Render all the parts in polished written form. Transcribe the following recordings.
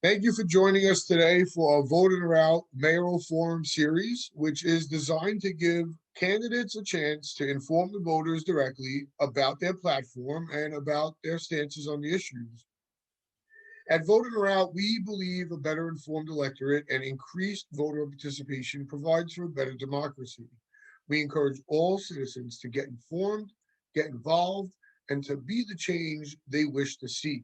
Thank you for joining us today for our Voting Out Mayoral Forum series, which is designed to give candidates a chance to inform the voters directly about their platform and about their stances on the issues. At Voting Out, we believe a better informed electorate and increased voter participation provides for a better democracy. We encourage all citizens to get informed, get involved, and to be the change they wish to see.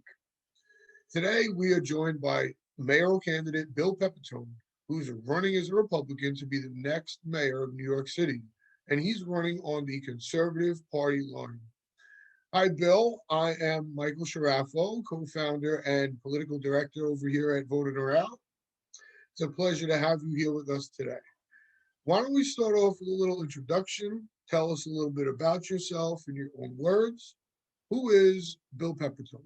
Today, we are joined by mayoral candidate Bill Pepitone, who's running as a Republican to be the next mayor of New York City, and he's running on the Conservative Party line. Hi, Bill. I am Michael Sharafo, co-founder and political director over here at Voting Her Out. It's a pleasure to have you here with us today. Why don't we start off with a little introduction? Tell us a little bit about yourself in your own words. Who is Bill Pepitone?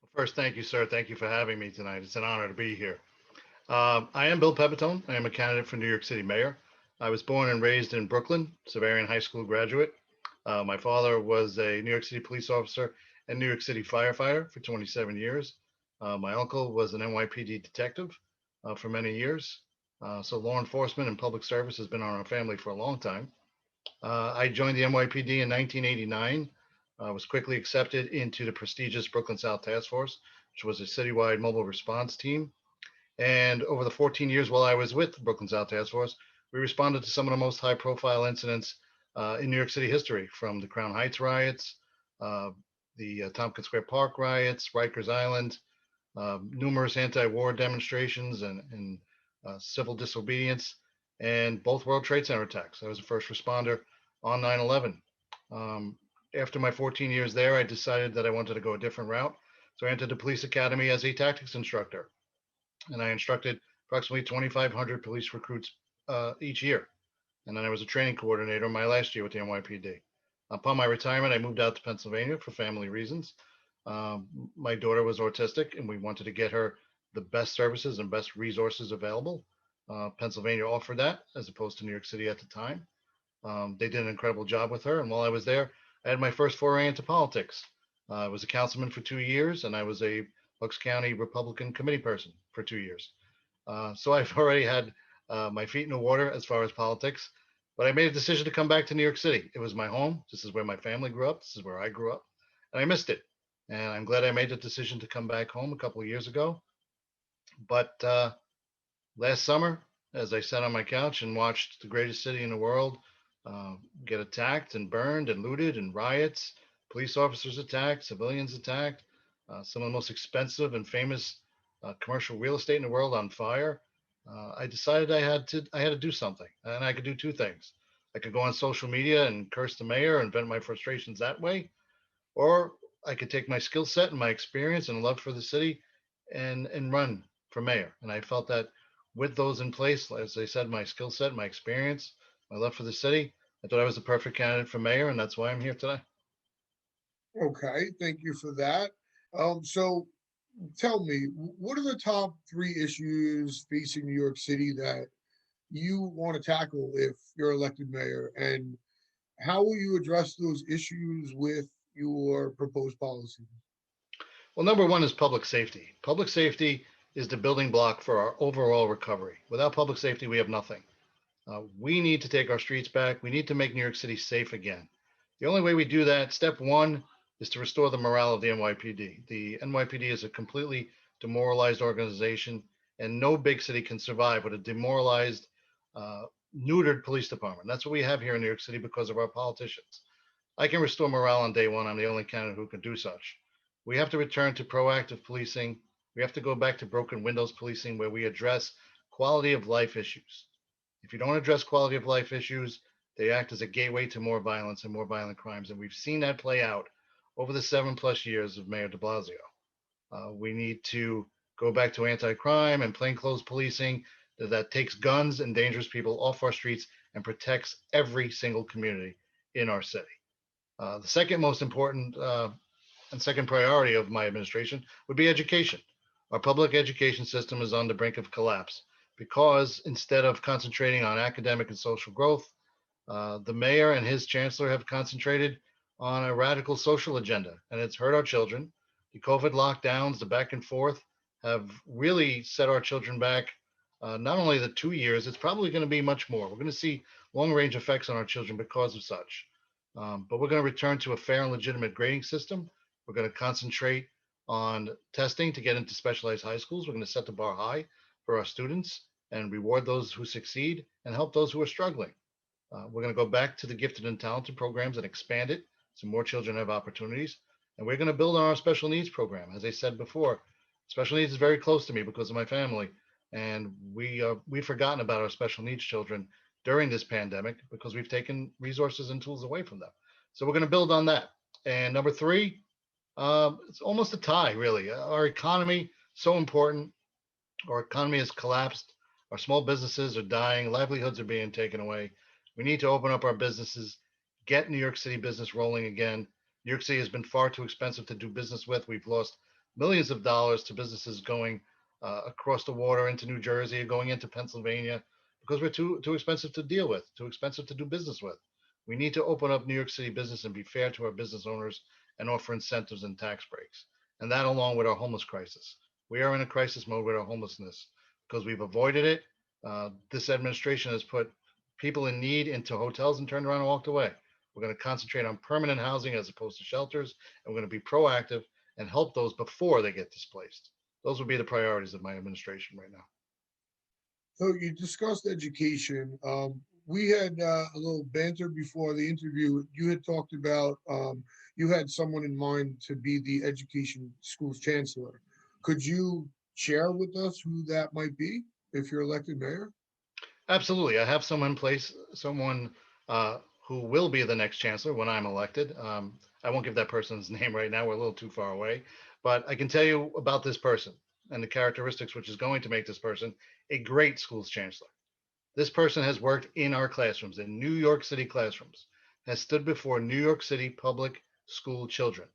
Well, first, thank you, sir. Thank you for having me tonight. It's an honor to be here. I am Bill Pepitone. I am a candidate for New York City Mayor. I was born and raised in Brooklyn, Severian High School graduate. My father was a New York City police officer and New York City firefighter for 27 years. My uncle was an NYPD detective for many years. So law enforcement and public service has been on our family for a long time. I joined the NYPD in 1989. Was quickly accepted into the prestigious Brooklyn South Task Force, which was a citywide mobile response team. And over the 14 years while I was with the Brooklyn South Task Force, we responded to some of the most high profile incidents in New York City history, from the Crown Heights riots, uh, the Tompkins Square Park riots, Rikers Island, numerous anti war demonstrations and civil disobedience, and both World Trade Center attacks. I was a first responder on 9/11. Um, After my 14 years there, I decided that I wanted to go a different route. So I entered the police academy as a tactics instructor, and I instructed approximately 2,500 police recruits each year. And then I was a training coordinator my last year with the NYPD. Upon my retirement, I moved out to Pennsylvania for family reasons. My daughter was autistic, and we wanted to get her the best services and best resources available. Pennsylvania offered that as opposed to New York City at the time. They did an incredible job with her. And while I was there, I had my first foray into politics. I was a councilman for 2 years, and I was a Bucks County Republican committee person for 2 years. So I've already had my feet in the water as far as politics. But I made a decision to come back to New York City. It was my home. This is where my family grew up. This is where I grew up. And I missed it. And I'm glad I made the decision to come back home a couple of years ago. But last summer, as I sat on my couch and watched the greatest city in the world get attacked and burned and looted and riots, police officers attacked, civilians attacked, some of the most expensive and famous commercial real estate in the world on fire. I decided I had to do something, and I could do two things. I could go on social media and curse the mayor and vent my frustrations that way, or I could take my skill set and my experience and love for the city and run for mayor. And I felt that with those in place, as I said, my skill set, my experience, my love for the city, I thought I was the perfect candidate for mayor, and that's why I'm here today. Okay, thank you for that. So tell me, what are the top three issues facing New York City that you want to tackle if you're elected mayor? And how will you address those issues with your proposed policies? Well, number one is public safety. Public safety is the building block for our overall recovery. Without public safety, we have nothing. We need to take our streets back. We need to make New York City safe again. The only way we do that, step one, is to restore the morale of the NYPD. The NYPD is a completely demoralized organization, and no big city can survive with a demoralized, uh, neutered police department. That's what we have here in New York City because of our politicians. I can restore morale on day one. I'm the only candidate who can do such. We have to return to proactive policing. We have to go back to broken windows policing, where we address quality of life issues. If you don't address quality of life issues, they act as a gateway to more violence and more violent crimes. And we've seen that play out over the 7+ years of Mayor de Blasio. We need to go back to anti crime and plainclothes policing that takes guns and dangerous people off our streets and protects every single community in our city. The second most important and second priority of my administration would be education. Our public education system is on the brink of collapse because instead of concentrating on academic and social growth, the mayor and his chancellor have concentrated on a radical social agenda, and it's hurt our children. The COVID lockdowns, the back and forth, have really set our children back. Not only the 2 years, it's probably going to be much more. We're going to see long range effects on our children because of such. But we're going to return to a fair and legitimate grading system. We're going to concentrate on testing to get into specialized high schools. We're going to set the bar high for our students and reward those who succeed and help those who are struggling. We're going to go back to the gifted and talented programs and expand it so more children have opportunities. And we're going to build on our special needs program. As I said before, special needs is very close to me because of my family. And we've forgotten about our special needs children during this pandemic because we've taken resources and tools away from them. So we're going to build on that. And number three, it's almost a tie, really. Our economy, so important. Our economy has collapsed. Our small businesses are dying. Livelihoods are being taken away. We need to open up our businesses, get New York City business rolling again. New York City has been far too expensive to do business with. We've lost millions of dollars to businesses going across the water into New Jersey, going into Pennsylvania, because we're too expensive to deal with, too expensive to do business with. We need to open up New York City business and be fair to our business owners and offer incentives and tax breaks. And that along with our homeless crisis. We are in a crisis mode with our homelessness because we've avoided it. This administration has put people in need into hotels and turned around and walked away. We're going to concentrate on permanent housing as opposed to shelters, and we're going to be proactive and help those before they get displaced. Those would be the priorities of my administration right now. So you discussed education. We had a little banter before the interview. You had talked about you had someone in mind to be the education schools chancellor. Could you share with us who that might be if you're elected mayor? Absolutely. I have someone in place, someone who will be the next chancellor when I'm elected. I won't give that person's name right now. We're a little too far away. But I can tell you about this person and the characteristics which is going to make this person a great schools chancellor. This person has worked in our classrooms, in New York City classrooms, has stood before New York City public school children.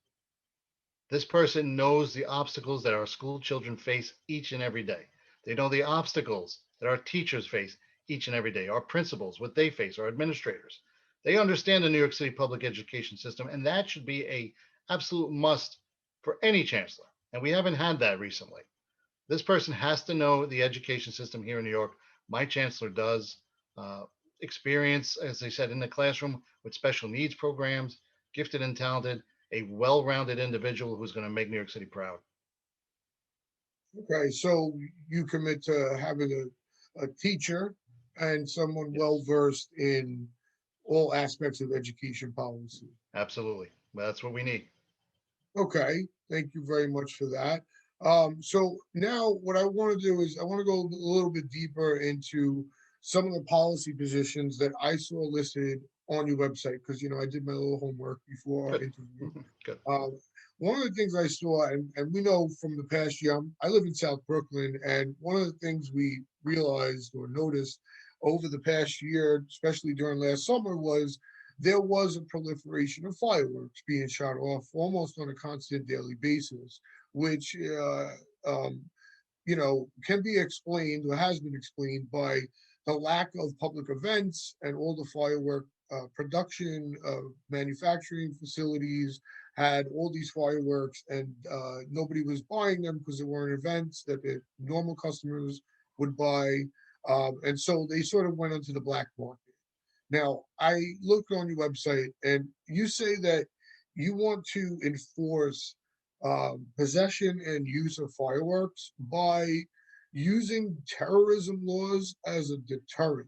This person knows the obstacles that our school children face each and every day. They know the obstacles that our teachers face each and every day, our principals, what they face, our administrators. They understand the New York City public education system, and that should be a absolute must for any chancellor. And we haven't had that recently. This person has to know the education system here in New York. My chancellor does. Experience, as I said, in the classroom with special needs programs, gifted and talented, a well-rounded individual who's going to make New York City proud. Okay, so you commit to having a teacher and someone well Yes, versed in all aspects of education policy. absolutely. Well, that's what we need. Okay, thank you very much for that. So now what I want to do is I want to go a little bit deeper into some of the policy positions that I saw listed on your website because I did my little homework before our Good. interview. Good. One of the things I saw, and we know from the past year, I live in South Brooklyn, and one of the things we realized or noticed over the past year, especially during last summer, was there was a proliferation of fireworks being shot off almost on a constant daily basis, which can be explained or has been explained by the lack of public events and all the firework production manufacturing facilities had all these fireworks and nobody was buying them because there weren't events that the normal customers would buy. And so they sort of went into the black market. Now, I looked on your website and you say that you want to enforce possession and use of fireworks by using terrorism laws as a deterrent.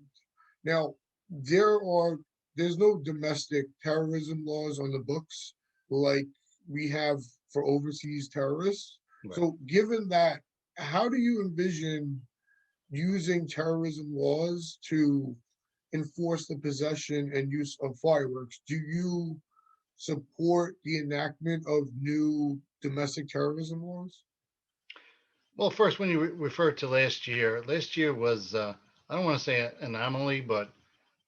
Now, there are there's no domestic terrorism laws on the books like we have for overseas terrorists. Right. So, given that, how do you envision using terrorism laws to enforce the possession and use of fireworks? Do you support the enactment of new domestic terrorism laws? Well, first, when you refer to last year was, I don't want to say an anomaly, but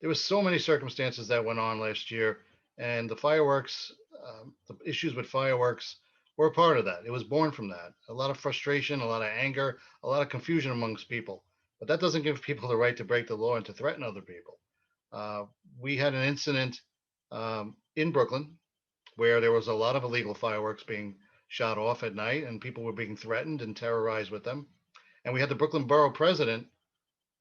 there was so many circumstances that went on last year, and the fireworks, the issues with fireworks were a part of that. It was born from that. A lot of frustration, a lot of anger, a lot of confusion amongst people. But that doesn't give people the right to break the law and to threaten other people. Uh, we had an incident in Brooklyn where there was a lot of illegal fireworks being shot off at night, and people were being threatened and terrorized with them. And we had the Brooklyn Borough President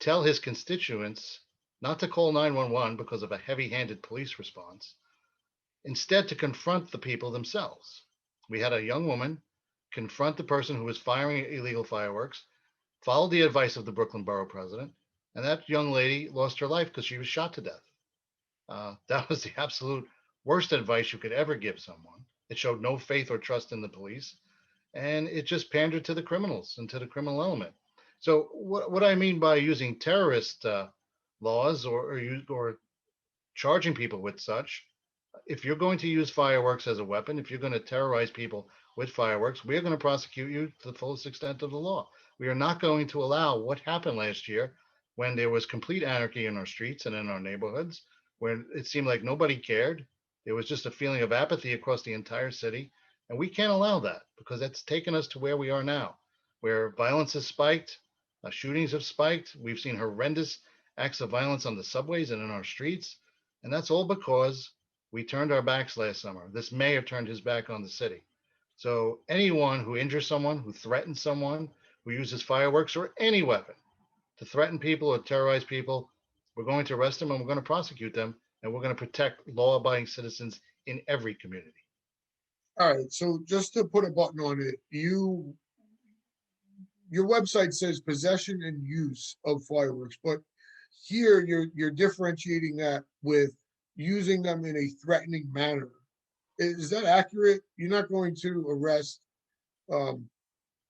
tell his constituents not to call 911 because of a heavy handed police response, instead, to confront the people themselves. We had a young woman confront the person who was firing illegal fireworks, followed the advice of the Brooklyn Borough President, and that young lady lost her life because she was shot to death. That was the absolute worst advice you could ever give someone. It showed no faith or trust in the police, and it just pandered to the criminals and to the criminal element. So, what I mean by using terrorist laws or charging people with such, if you're going to use fireworks as a weapon, if you're going to terrorize people with fireworks, we're going to prosecute you to the fullest extent of the law. We are not going to allow what happened last year when there was complete anarchy in our streets and in our neighborhoods, where it seemed like nobody cared. There was just a feeling of apathy across the entire city. And we can't allow that because that's taken us to where we are now, where violence has spiked, shootings have spiked. We've seen horrendous acts of violence on the subways and in our streets. And that's all because we turned our backs last summer. This mayor turned his back on the city. So anyone who injures someone, who threatens someone, who uses fireworks or any weapon to threaten people or terrorize people, we're going to arrest them and we're going to prosecute them, and we're going to protect law-abiding citizens in every community. All right, so just to put a button on it, your website says possession and use of fireworks, but here you're differentiating that with using them in a threatening manner. Is that accurate? You're not going to arrest a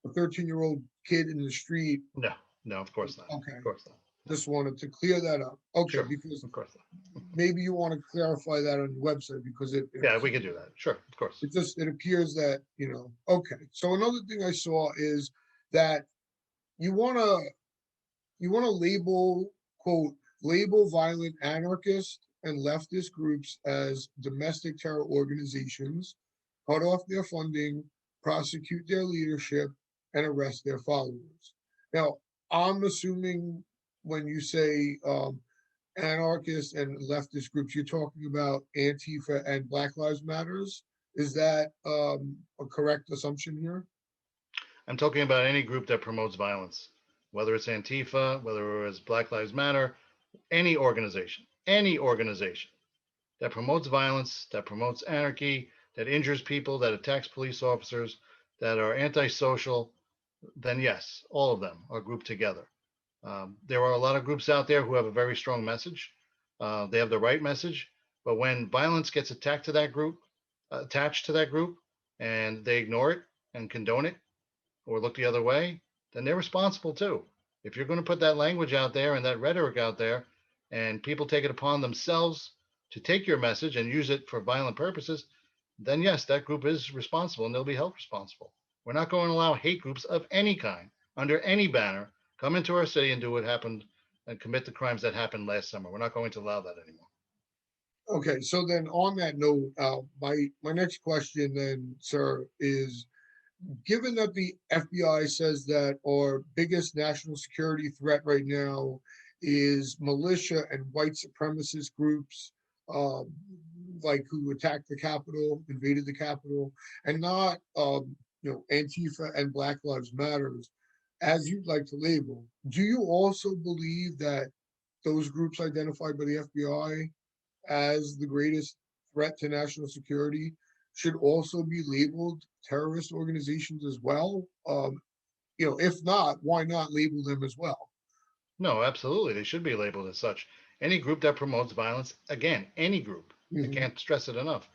13-year-old kid in the street. No, no, of course not. Okay, Of course not. just wanted to clear that up. Okay, Sure, because of course not. maybe you want to clarify that on your website because Yeah, we could do that. Sure, of course. it appears that, okay. So another thing I saw is that you want to label, quote, label violent anarchist and leftist groups as domestic terror organizations, cut off their funding, prosecute their leadership, and arrest their followers. Now, I'm assuming when you say anarchist and leftist groups, you're talking about Antifa and Black Lives Matters. Is that a correct assumption here? I'm talking about any group that promotes violence, whether it's Antifa, whether it's Black Lives Matter, any organization that promotes violence, that promotes anarchy, that injures people, that attacks police officers, that are antisocial, then yes, all of them are grouped together. There are a lot of groups out there who have a very strong message. They have the right message, but when violence gets attached to that group, and they ignore it and condone it or look the other way, then they're responsible too. If you're going to put that language out there and that rhetoric out there, and people take it upon themselves to take your message and use it for violent purposes, then yes, that group is responsible and they'll be held responsible. We're not going to allow hate groups of any kind, under any banner, come into our city and do what happened and commit the crimes that happened last summer. We're not going to allow that anymore. Okay, so then on that note, my next question then, sir, is given that the FBI says that our biggest national security threat right now is militia and white supremacist groups, um, like who attacked the Capitol, invaded the Capitol, and not Antifa and Black Lives Matters, as you'd like to label. Do you also believe that those groups identified by the FBI as the greatest threat to national security should also be labeled terrorist organizations as well? If not, why not label them as well? No, absolutely. They should be labeled as such. Any group that promotes violence, again, any group, I Mhm. can't stress it enough.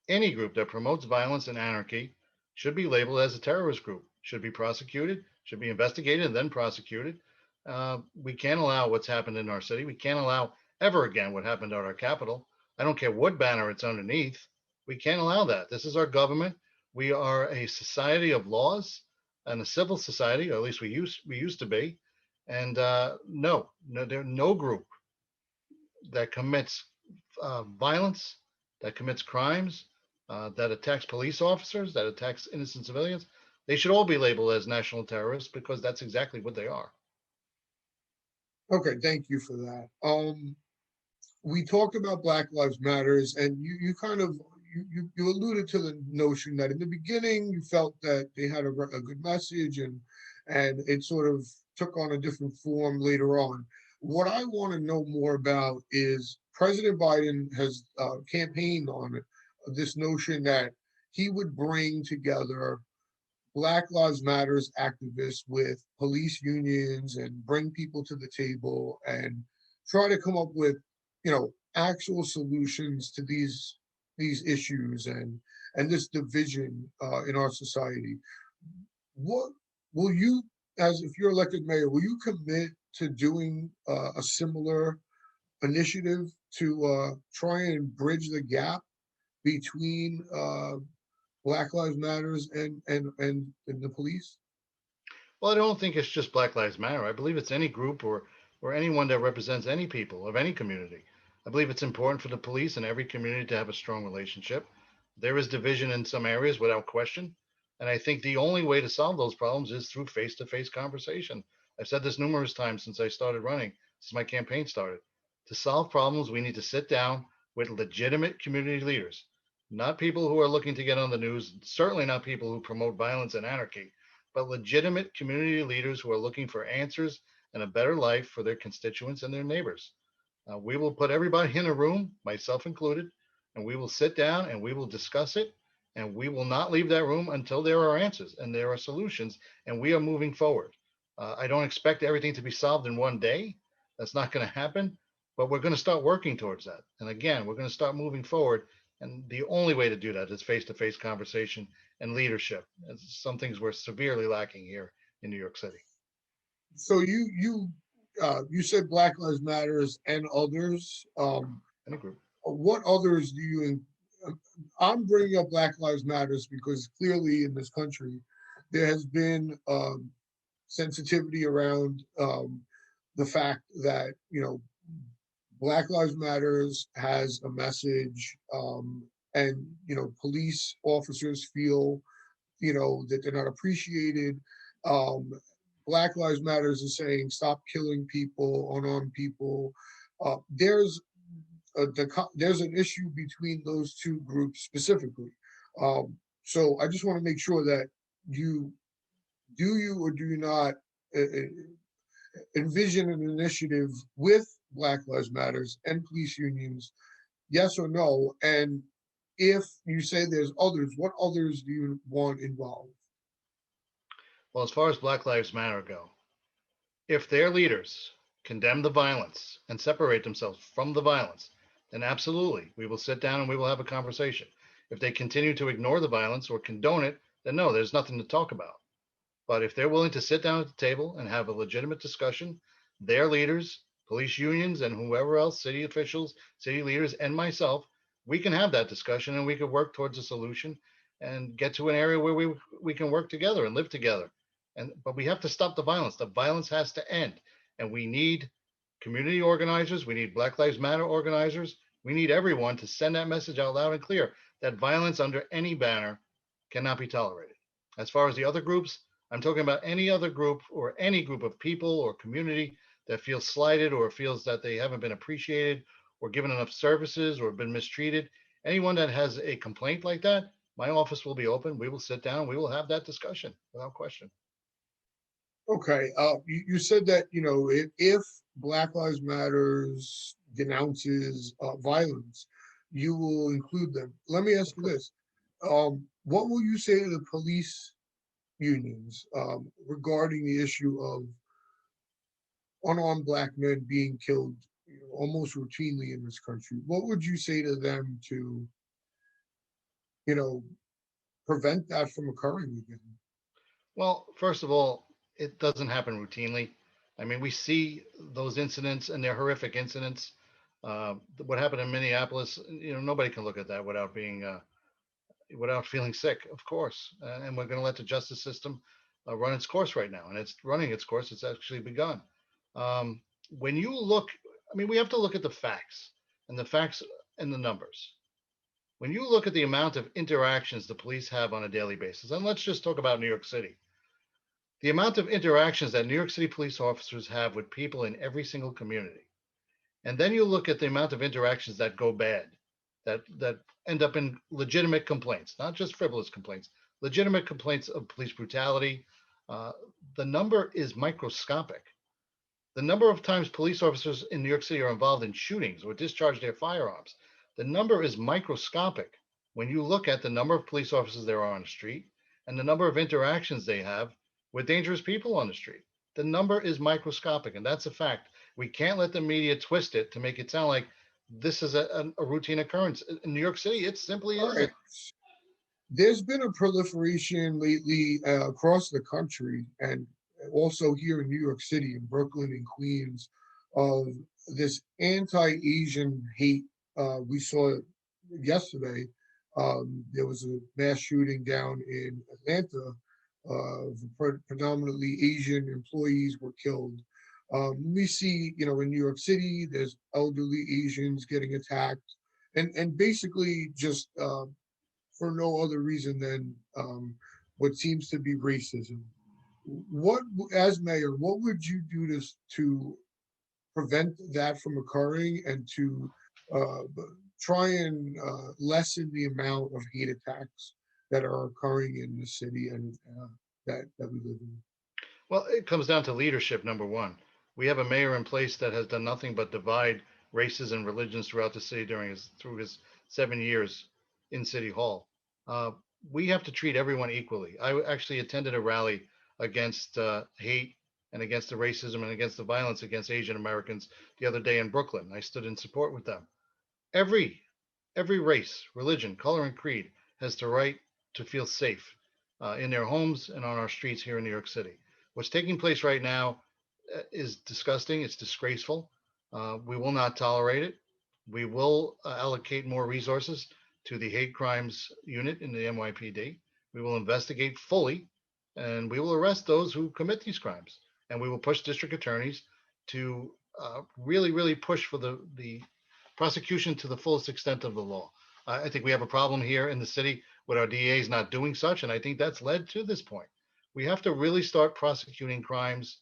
Any group that promotes violence and anarchy should be labeled as a terrorist group, should be prosecuted, should be investigated and then prosecuted. We can't allow what's happened in our city. We can't allow ever again what happened at our capital. I don't care what banner it's underneath. We can't allow that. This is our government. We are a society of laws and a civil society, or at least we used to be. And there's no group that commits violence, that commits crimes, that attacks police officers, that attacks innocent civilians. They should all be labeled as national terrorists because that's exactly what they are. Okay, thank you for that. We talked about Black Lives Matters, and you kind of you alluded to the notion that in the beginning you felt that they had a good message, and it sort of took on a different form later on. What I want to know more about is President Biden has campaigned on this notion that he would bring together Black Lives Matters activists with police unions and bring people to the table and try to come up with, actual solutions to these issues and this division in our society. What will you, as if you're elected mayor, will you commit to doing a similar initiative to try and bridge the gap between Black Lives Matters and the police? Well, I don't think it's just Black Lives Matter. I believe it's any group or anyone that represents any people of any community. I believe it's important for the police in every community to have a strong relationship. There is division in some areas without question. And I think the only way to solve those problems is through face to face conversation. I've said this numerous times since I started running, since my campaign started. To solve problems, we need to sit down with legitimate community leaders, not people who are looking to get on the news, certainly not people who promote violence and anarchy, but legitimate community leaders who are looking for answers and a better life for their constituents and their neighbors. We will put everybody in a room, myself included, and we will sit down and we will discuss it. And we will not leave that room until there are answers and there are solutions and we are moving forward. I don't expect everything to be solved in one day. That's not going to happen, but we're going to start working towards that. And again, we're going to start moving forward. And the only way to do that is face to face conversation and leadership. And some things we're severely lacking here in New York City. So you said Black Lives Matters and others. Any group. What others do you? I'm bringing up Black Lives Matters because clearly in this country there has been sensitivity around the fact that Black Lives Matters has a message, and police officers feel that they're not appreciated. Um, Black Lives Matters is saying stop killing people, unarmed people. There's an issue between those two groups specifically. So I just want to make sure that you you or do you not envision an initiative with Black Lives Matters and police unions? Yes or no? And if you say there's others, what others do you want involved? Well, as far as Black Lives Matter go, if their leaders condemn the violence and separate themselves from the violence, then absolutely, we will sit down and we will have a conversation. If they continue to ignore the violence or condone it, then no, there's nothing to talk about. But if they're willing to sit down at the table and have a legitimate discussion, their leaders, police unions, and whoever else, city officials, city leaders, and myself, we can have that discussion and we can work towards a solution and get to an area where we can work together and live together. But we have to stop the violence. The violence has to end. And we need community organizers, we need Black Lives Matter organizers, we need everyone to send that message out loud and clear that violence under any banner cannot be tolerated. As far as the other groups, I'm talking about any other group or any group of people or community that feels slighted or feels that they haven't been appreciated or given enough services or been mistreated. Anyone that has a complaint like that, my office will be open. We will sit down. We will have that discussion without question. Okay, you said that if Black Lives Matters denounces violence, you will include them. Let me ask you this: what will you say to the police unions regarding the issue of unarmed Black men being killed almost routinely in this country? What would you say to them to you know prevent that from occurring again? Well, first of all, it doesn't happen routinely. I mean, we see those incidents and they're horrific incidents. What happened in Minneapolis, nobody can look at that without feeling sick, of course. And we're going to let the justice system run its course right now, and it's running its course. It's actually begun. Um, when you look, I mean, we have to look at the facts and the numbers. When you look at the amount of interactions the police have on a daily basis, and let's just talk about New York City, the amount of interactions that New York City police officers have with people in every single community, and then you look at the amount of interactions that go bad, that end up in legitimate complaints, not just frivolous complaints, legitimate complaints of police brutality. Uh, the number is microscopic. The number of times police officers in New York City are involved in shootings or discharge their firearms, the number is microscopic when you look at the number of police officers there are on the street and the number of interactions they have with dangerous people on the street. The number is microscopic, and that's a fact. We can't let the media twist it to make it sound like this is a routine occurrence. In New York City, it simply All right. isn't. There's been a proliferation lately across the country and also here in New York City, in Brooklyn and Queens, of this anti-Asian hate. We saw it yesterday. There was a mass shooting down in Atlanta. Predominantly Asian employees were killed. We see, in New York City, there's elderly Asians getting attacked, and basically just for no other reason than what seems to be racism. What, as mayor, what would you do to prevent that from occurring and to try and lessen the amount of hate attacks that are occurring in the city and that we live in? Well, it comes down to leadership, number one. We have a mayor in place that has done nothing but divide races and religions throughout the city through his 7 years in City Hall. Uh, we have to treat everyone equally. I actually attended a rally against hate and against the racism and against the violence against Asian Americans the other day in Brooklyn. I stood in support with them. Every every race, religion, color, and creed has the right to feel safe in their homes and on our streets here in New York City. What's taking place right now is disgusting. It's disgraceful. We will not tolerate it. We will allocate more resources to the hate crimes unit in the NYPD. We will investigate fully, and we will arrest those who commit these crimes. And we will push district attorneys to really, really push for the prosecution to the fullest extent of the law. I think we have a problem here in the city with our DAs not doing such, and I think that's led to this point. We have to really start prosecuting crimes,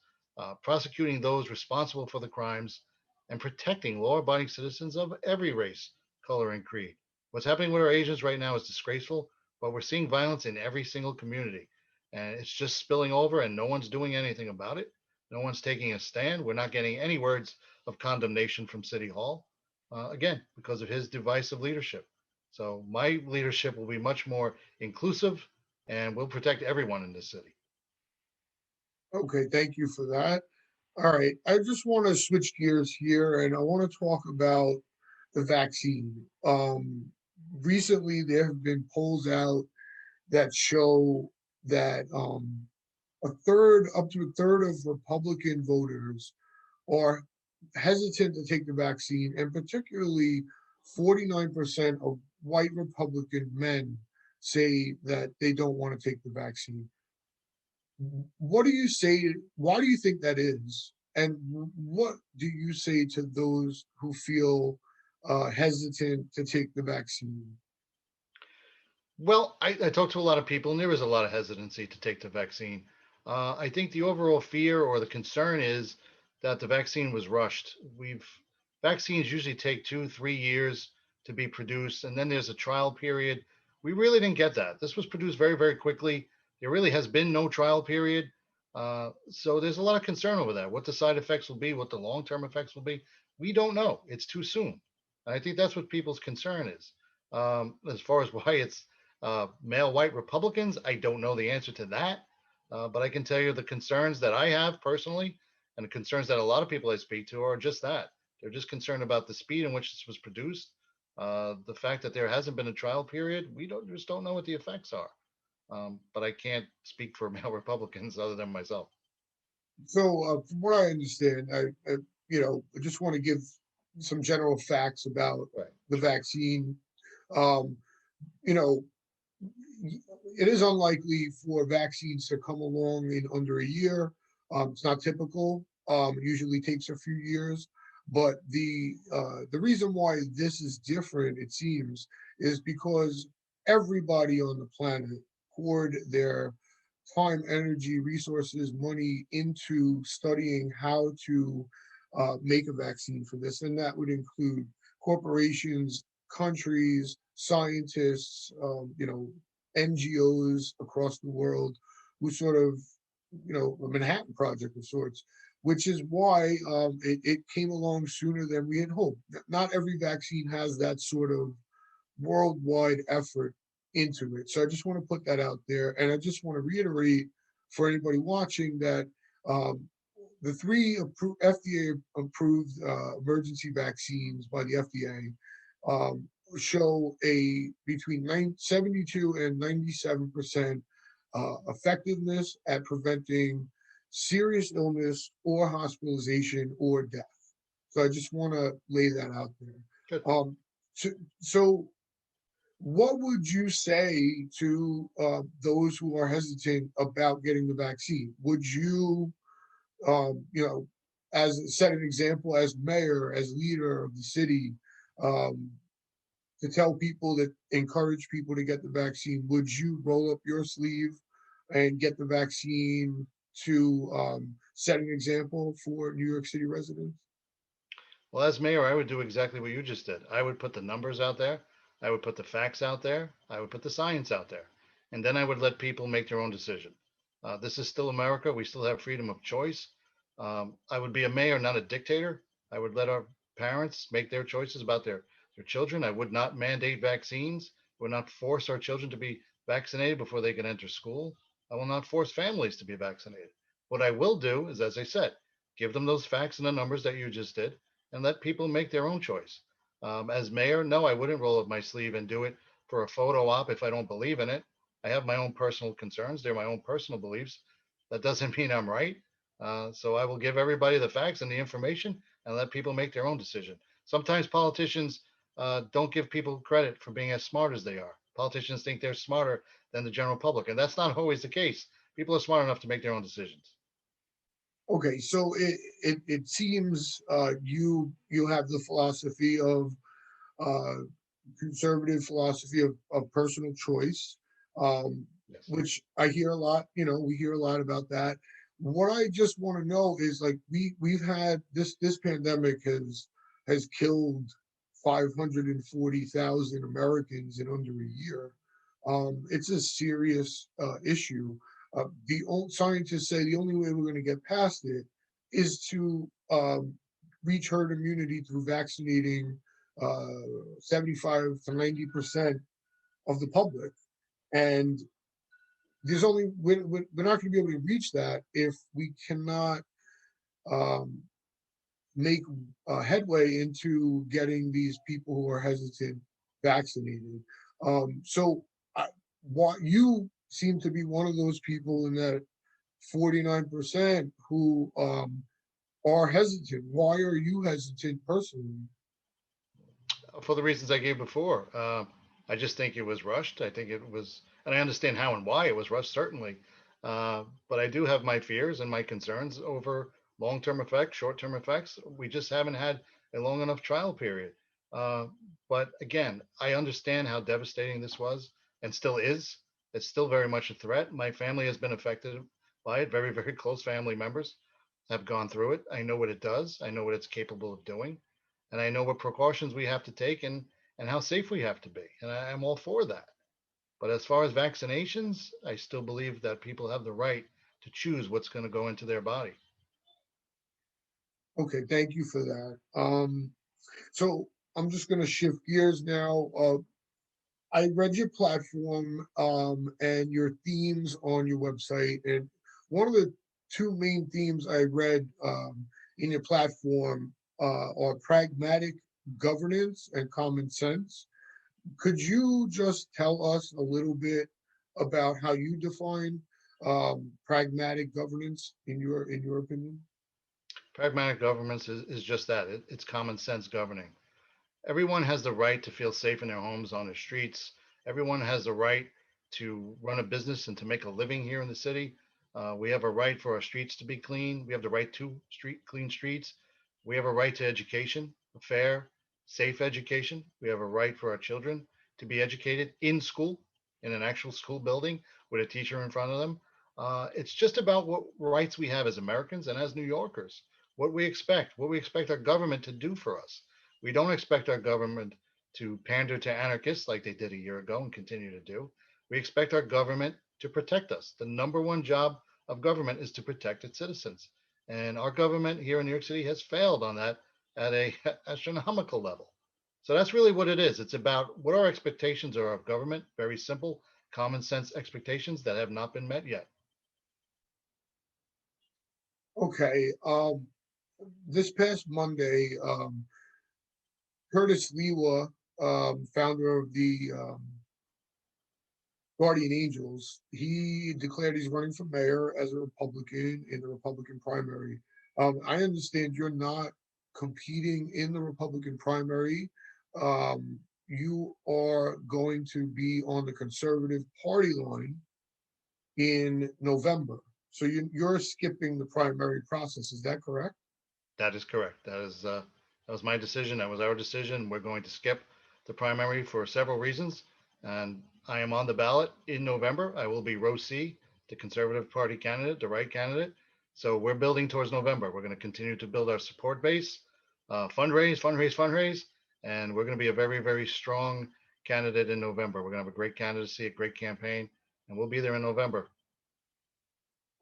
prosecuting those responsible for the crimes, and protecting law-abiding citizens of every race, color, and creed. What's happening with our Asians right now is disgraceful, but we're seeing violence in every single community, and it's just spilling over, and no one's doing anything about it. No one's taking a stand. We're not getting any words of condemnation from City Hall, again, because of his divisive leadership. So my leadership will be much more inclusive and will protect everyone in this city. Okay, thank you for that. All right, I just want to switch gears here and I want to talk about the vaccine. Recently, there have been polls out that show that up to a third of Republican voters are hesitant to take the vaccine, and particularly 49% of white Republican men say that they don't want to take the vaccine. What do you say? Why do you think that is? And what do you say to those who feel hesitant to take the vaccine? Well, I talked to a lot of people, and there is a lot of hesitancy to take the vaccine. I think the overall fear or the concern is that the vaccine was rushed. Vaccines usually take 2, 3 years to be produced, and then there's a trial period. We really didn't get that. This was produced very, very quickly. There really has been no trial period. So there's a lot of concern over that. What the side effects will be, what the long-term effects will be, we don't know. It's too soon. And I think that's what people's concern is. As far as why it's male white Republicans, I don't know the answer to that. But I can tell you the concerns that I have personally and the concerns that a lot of people I speak to are just that. They're just concerned about the speed in which this was produced, the fact that there hasn't been a trial period. We just don't know what the effects are. But I can't speak for male Republicans other than myself. So, from what I understand, I just want to give some general facts about Right. the vaccine. Um, you know, it is unlikely for vaccines to come along in under a year. It's not typical. It usually takes a few years. But the reason why this is different, it seems, is because everybody on the planet poured their time, energy, resources, money into studying how to make a vaccine for this, and that would include corporations, countries, scientists, NGOs across the world who sort of, a Manhattan Project of sorts, which is why it came along sooner than we had hoped. Not every vaccine has that sort of worldwide effort into it. So I just want to put that out there. And I just want to reiterate for anybody watching that um, the three FDA approved emergency vaccines by the FDA show a between 72 and 97% effectiveness at preventing serious illness or hospitalization or death. So I just want to lay that out Good. there. So, so what would you say to those who are hesitant about getting the vaccine? Would you, um, you know, as set an example as mayor, as leader of the city, um, to tell people that encourage people to get the vaccine? Would you roll up your sleeve and get the vaccine to set an example for New York City residents? Well, as mayor, I would do exactly what you just did. I would put the numbers out there. I would put the facts out there. I would put the science out there. And then I would let people make their own decision. This is still America. We still have freedom of choice. I would be a mayor, not a dictator. I would let our parents make their choices about their children. I would not mandate vaccines. I would not force our children to be vaccinated before they can enter school. I will not force families to be vaccinated. What I will do is, as I said, give them those facts and the numbers that you just did and let people make their own choice. As mayor, no, I wouldn't roll up my sleeve and do it for a photo op if I don't believe in it. I have my own personal concerns. They're my own personal beliefs. That doesn't mean I'm right. So I will give everybody the facts and the information and let people make their own decision. Sometimes politicians don't give people credit for being as smart as they are. Politicians think they're smarter than the general public, and that's not always the case. People are smart enough to make their own decisions. Okay, so it seems you have the philosophy of uh, conservative philosophy of personal choice, um, Yes. which I hear a lot. We hear a lot about that. What I just want to know is like we've had this pandemic has killed 540,000 Americans in under a year. It's a serious issue. The old scientists say the only way we're going to get past it is to reach herd immunity through vaccinating 75 to 90% of the public. And we're not going to be able to reach that if we cannot um, make headway into getting these people who are hesitant vaccinated. So, what you seem to be one of those people in that 49% who are hesitant. Why are you hesitant personally? For the reasons I gave before. I just think it was rushed. I think it was, and I understand how and why it was rushed, certainly. But I do have my fears and my concerns over long term effects, short term effects. We just haven't had a long enough trial period. Uh, but again, I understand how devastating this was and still is. It's still very much a threat. My family has been affected by it. Very, very close family members have gone through it. I know what it does, I know what it's capable of doing, and I know what precautions we have to take and how safe we have to be. And I'm all for that. But as far as vaccinations, I still believe that people have the right to choose what's going to go into their body. Okay, thank you for that. So I'm just going to shift gears now. I read your platform and your themes on your website, and one of the two main themes I read in your platform are pragmatic governance and common sense. Could you just tell us a little bit about how you define pragmatic governance in your opinion? Pragmatic governance is just that, it's common sense governing. Everyone has the right to feel safe in their homes, on the streets. Everyone has the right to run a business and to make a living here in the city. We have a right for our streets to be clean. We have the right to clean streets. We have a right to education, a fair, safe education. We have a right for our children to be educated in school, in an actual school building with a teacher in front of them. It's just about what rights we have as Americans and as New Yorkers, what we expect our government to do for us. We don't expect our government to pander to anarchists like they did a year ago and continue to do. We expect our government to protect us. The number one job of government is to protect its citizens. And our government here in New York City has failed on that at a astronomical level. So that's really what it is. It's about what our expectations are of government, very simple, common sense expectations that have not been met yet. Okay. This past Monday, Curtis Viwa, founder of the Guardian Angels, he declared he's running for mayor as a Republican in the Republican primary. I understand you're not competing in the Republican primary. You are going to be on the Conservative Party line in November. So you're skipping the primary process. Is that correct? That is correct. That was my decision. That was our decision. We're going to skip the primary for several reasons, and I am on the ballot in November. I will be row C, the Conservative Party candidate, the right candidate. So we're building towards November. We're going to continue to build our support base, fundraise, and we're going to be a very, very strong candidate in November. We're going to have a great candidacy, a great campaign, and we'll be there in November.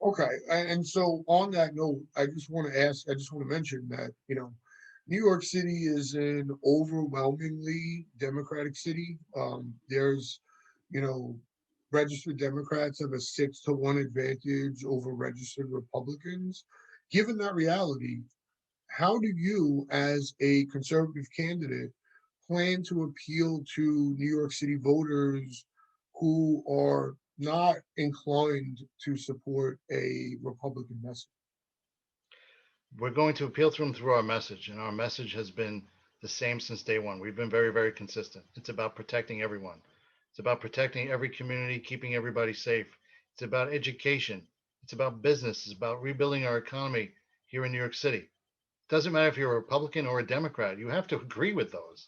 Okay, and so on that note, I just want to mention that, New York City is an overwhelmingly Democratic city. There's, you know, registered Democrats have a 6-1 advantage over registered Republicans. Given that reality, how do you, as a conservative candidate, plan to appeal to New York City voters who are not inclined to support a Republican message? We're going to appeal to them through our message, and our message has been the same since day one. We've been very, very consistent. It's about protecting everyone. It's about protecting every community, keeping everybody safe. It's about education. It's about business. It's about rebuilding our economy here in New York City. It doesn't matter if you're a Republican or a Democrat. You have to agree with those.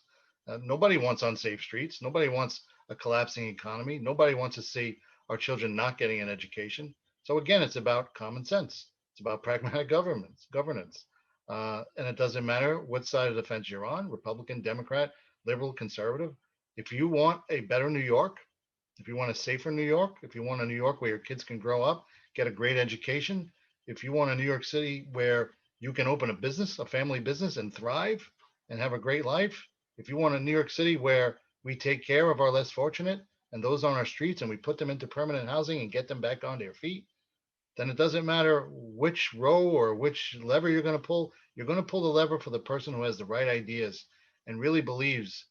Nobody wants unsafe streets. Nobody wants a collapsing economy. Nobody wants to see our children not getting an education. So again, it's about common sense. It's about pragmatic governance. And it doesn't matter what side of the fence you're on, Republican, Democrat, liberal, conservative. If you want a better New York, if you want a safer New York, if you want a New York where your kids can grow up, get a great education, if you want a New York City where you can open a business, a family business, and thrive and have a great life, if you want a New York City where we take care of our less fortunate and those on our streets and we put them into permanent housing and get them back on their feet, then it doesn't matter which row or which lever you're going to pull. You're going to pull the lever for the person who has the right ideas and really believes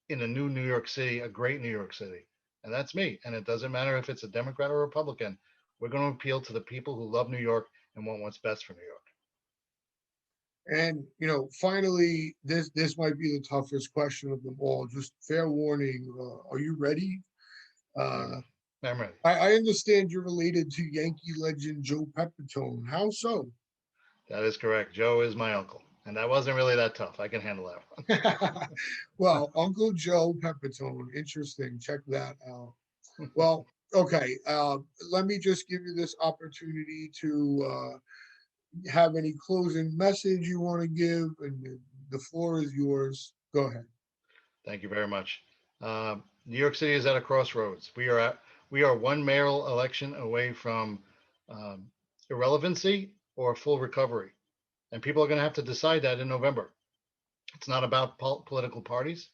in a new New York City, a great New York City. And that's me. And it doesn't matter if it's a Democrat or a Republican. We're going to appeal to the people who love New York and want what's best for New York. And finally, this might be the toughest question of them all. Just fair warning. Are you ready? Uh, I'm ready. I understand you're related to Yankee legend Joe Pepitone. How so? That is correct. Joe is my uncle. And that wasn't really that tough. I can handle that one. Well, Uncle Joe Pepitone. Interesting. Check that out. Well, okay. Let me just give you this opportunity to have any closing message you want to give, and the floor is yours. Go ahead. Thank you very much. New York City is at a crossroads. We are one mayoral election away from um, irrelevancy or full recovery, and people are going to have to decide that in November. It's not about political parties.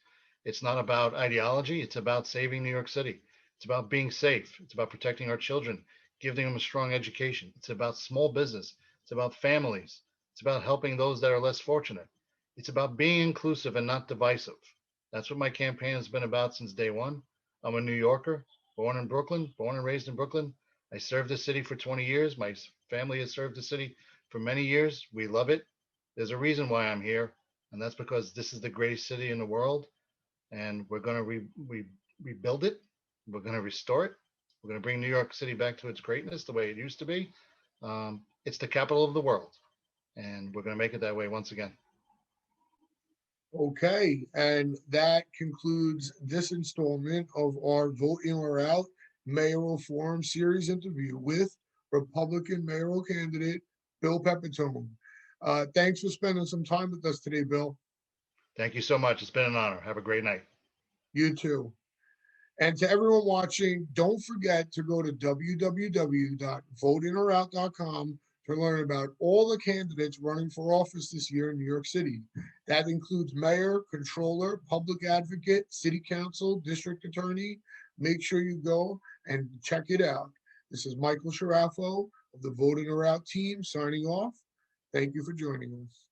It's not about ideology. It's about saving New York City. It's about being safe. It's about protecting our children, giving them a strong education. It's about small business. It's about families. It's about helping those that are less fortunate. It's about being inclusive and not divisive. That's what my campaign has been about since day one. I'm a New Yorker, born in Brooklyn, born and raised in Brooklyn. I served the city for 20 years. My family has served the city for many years. We love it. There's a reason why I'm here, and that's because this is the greatest city in the world, and we're going to rebuild it. We're going to restore it. We're going to bring New York City back to its greatness, the way it used to be. It's the capital of the world, and we're going to make it that way once again. Okay, and that concludes this installment of our Vote In or Out Mayoral Forum Series interview with Republican mayoral candidate Bill Pepitone. Thanks for spending some time with us today, Bill. Thank you so much. It's been an honor. Have a great night. You too. And to everyone watching, don't forget to go to www.voteinoroutout.com to learn about all the candidates running for office this year in New York City. That includes mayor, controller, public advocate, city council, district attorney. Make sure you go and check it out. This is Michael Sharafo of the Vote In or Out team signing off. Thank you for joining us.